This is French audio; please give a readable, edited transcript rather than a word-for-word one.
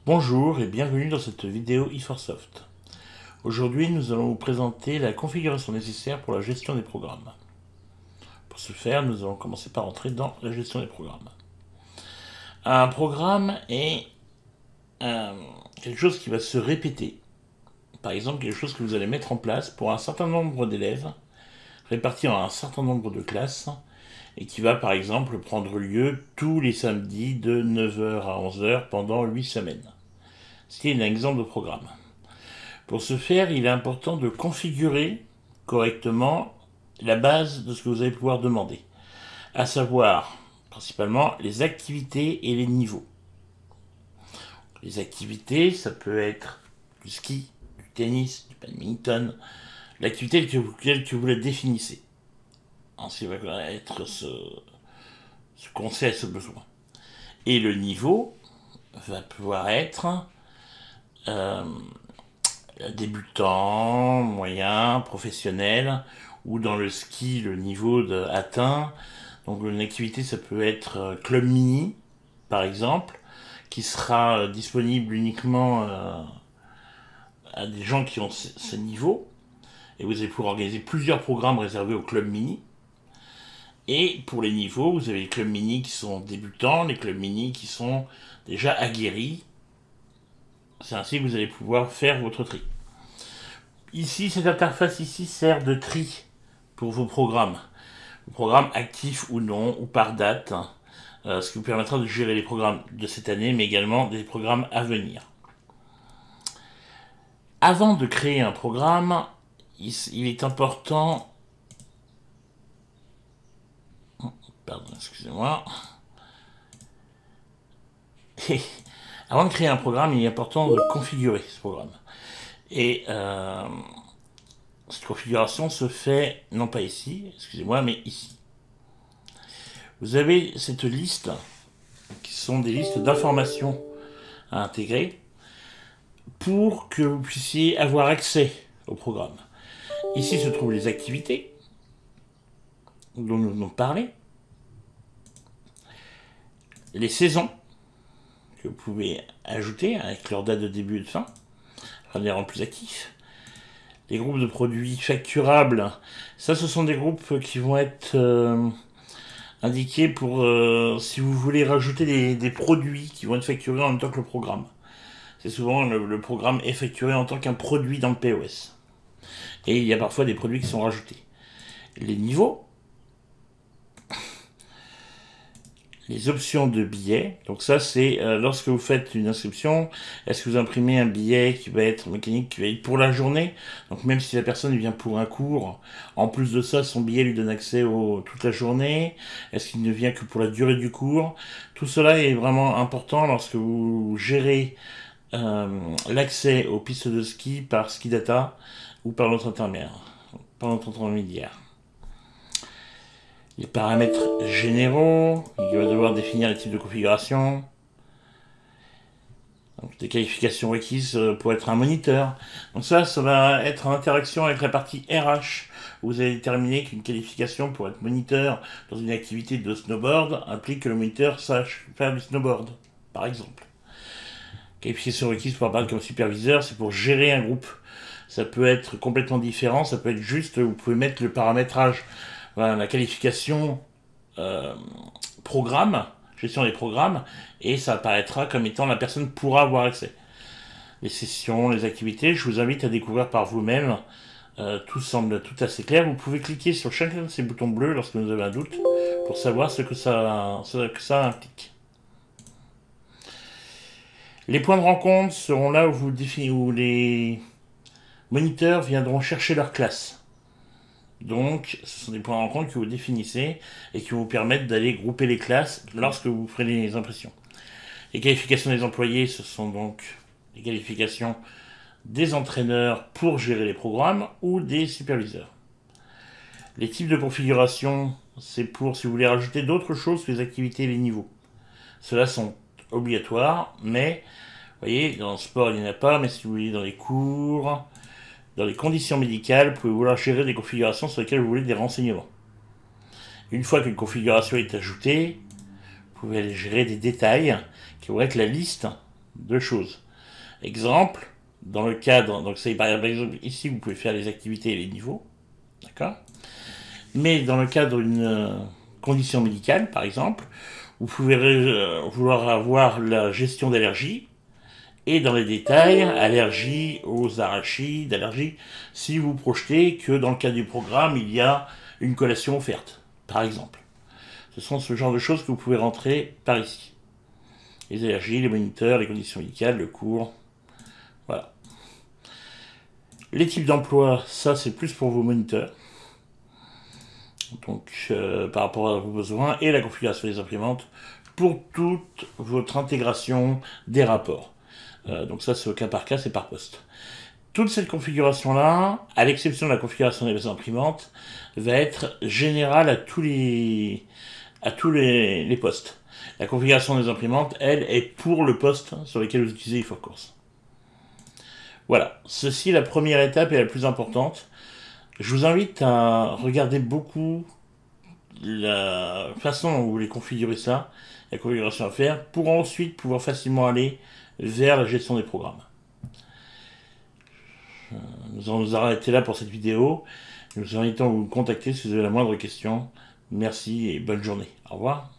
Bonjour et bienvenue dans cette vidéo e4soft. Aujourd'hui, nous allons vous présenter la configuration nécessaire pour la gestion des programmes. Pour ce faire, nous allons commencer par entrer dans la gestion des programmes. Un programme est quelque chose qui va se répéter. Par exemple, quelque chose que vous allez mettre en place pour un certain nombre d'élèves, répartis en un certain nombre de classes, et qui va par exemple prendre lieu tous les samedis de 9h à 11h pendant 8 semaines. C'est un exemple de programme. Pour ce faire, il est important de configurer correctement la base de ce que vous allez pouvoir demander, à savoir principalement les activités et les niveaux. Les activités, ça peut être du ski, du tennis, du badminton, l'activité telle que vous la définissez. Ensuite, il va être ce qu'on sait à ce besoin. Et le niveau va pouvoir être débutant, moyen, professionnel, ou dans le ski, le niveau atteint. Donc une activité, ça peut être club mini, par exemple, qui sera disponible uniquement à des gens qui ont ce niveau. Et vous allez pouvoir organiser plusieurs programmes réservés au club mini. Et pour les niveaux, vous avez les clubs mini qui sont débutants, les clubs mini qui sont déjà aguerris. C'est ainsi que vous allez pouvoir faire votre tri. Ici, cette interface ici sert de tri pour vos programmes. Vos programmes actifs ou non, ou par date, ce qui vous permettra de gérer les programmes de cette année, mais également des programmes à venir. Avant de créer un programme, il est important... Pardon, excusez-moi. Avant de créer un programme, il est important de configurer ce programme. Et cette configuration se fait, non pas ici, excusez-moi, mais ici. Vous avez cette liste, qui sont des listes d'informations à intégrer, pour que vous puissiez avoir accès au programme. Ici se trouvent les activités, dont nous venons de parler, les saisons, que vous pouvez ajouter avec leur date de début et de fin, afin de les rendre plus actifs. Les groupes de produits facturables, ça ce sont des groupes qui vont être indiqués pour si vous voulez rajouter des produits qui vont être facturés en même temps que le programme. C'est souvent le programme est facturé en tant qu'un produit dans le POS. Et il y a parfois des produits qui sont rajoutés. Les niveaux, les options de billets, donc ça c'est lorsque vous faites une inscription, est-ce que vous imprimez un billet qui va être mécanique, qui va être pour la journée, donc même si la personne vient pour un cours, en plus de ça son billet lui donne accès toute la journée, est-ce qu'il ne vient que pour la durée du cours, tout cela est vraiment important lorsque vous gérez l'accès aux pistes de ski par Skidata ou par notre intermédiaire. Les paramètres généraux, il va devoir définir les types de configuration. Donc, des qualifications requises pour être un moniteur. Donc ça va être en interaction avec la partie RH. Vous allez déterminer qu'une qualification pour être moniteur dans une activité de snowboard implique que le moniteur sache faire du snowboard, par exemple. Qualification requise pour apparaître comme superviseur, c'est pour gérer un groupe. Ça peut être complètement différent, ça peut être juste, vous pouvez mettre le paramétrage, voilà, la qualification programme, gestion des programmes, et ça apparaîtra comme étant la personne pourra avoir accès. Les sessions, les activités, je vous invite à découvrir par vous-même. Tout semble tout assez clair. Vous pouvez cliquer sur chacun de ces boutons bleus lorsque vous avez un doute pour savoir ce que ça implique. Les points de rencontre seront là où les moniteurs viendront chercher leur classe. Donc, ce sont des points de rencontre que vous définissez et qui vont vous permettre d'aller grouper les classes lorsque vous ferez les impressions. Les qualifications des employés, ce sont donc les qualifications des entraîneurs pour gérer les programmes ou des superviseurs. Les types de configuration, c'est pour si vous voulez rajouter d'autres choses que les activités et les niveaux. Ceux-là sont obligatoires, mais vous voyez, dans le sport il n'y en a pas, mais si vous voulez dans les cours, dans les conditions médicales, vous pouvez vouloir gérer des configurations sur lesquelles vous voulez des renseignements. Une fois qu'une configuration est ajoutée, vous pouvez aller gérer des détails qui vont être la liste deux choses. Exemple, dans le cadre, donc c'est par exemple ici vous pouvez faire les activités et les niveaux, d'accord. Mais dans le cadre d'une condition médicale, par exemple, vous pouvez vouloir avoir la gestion d'allergies, et dans les détails, allergie aux arachides, allergie, si vous projetez que dans le cadre du programme, il y a une collation offerte, par exemple. Ce sont ce genre de choses que vous pouvez rentrer par ici. Les allergies, les moniteurs, les conditions médicales, le cours, voilà. Les types d'emploi, ça c'est plus pour vos moniteurs. Donc par rapport à vos besoins, et la configuration des imprimantes pour toute votre intégration des rapports. Donc ça c'est au cas par cas, c'est par poste. Toute cette configuration-là, à l'exception de la configuration des imprimantes, va être générale à tous les postes. La configuration des imprimantes, elle, est pour le poste sur lequel vous utilisez eForCourse. Voilà, ceci est la première étape et la plus importante. Je vous invite à regarder beaucoup la façon dont vous voulez configurer ça, la configuration à faire, pour ensuite pouvoir facilement aller vers la gestion des programmes. Nous allons nous arrêter là pour cette vidéo. Nous vous invitons à vous contacter si vous avez la moindre question. Merci et bonne journée. Au revoir.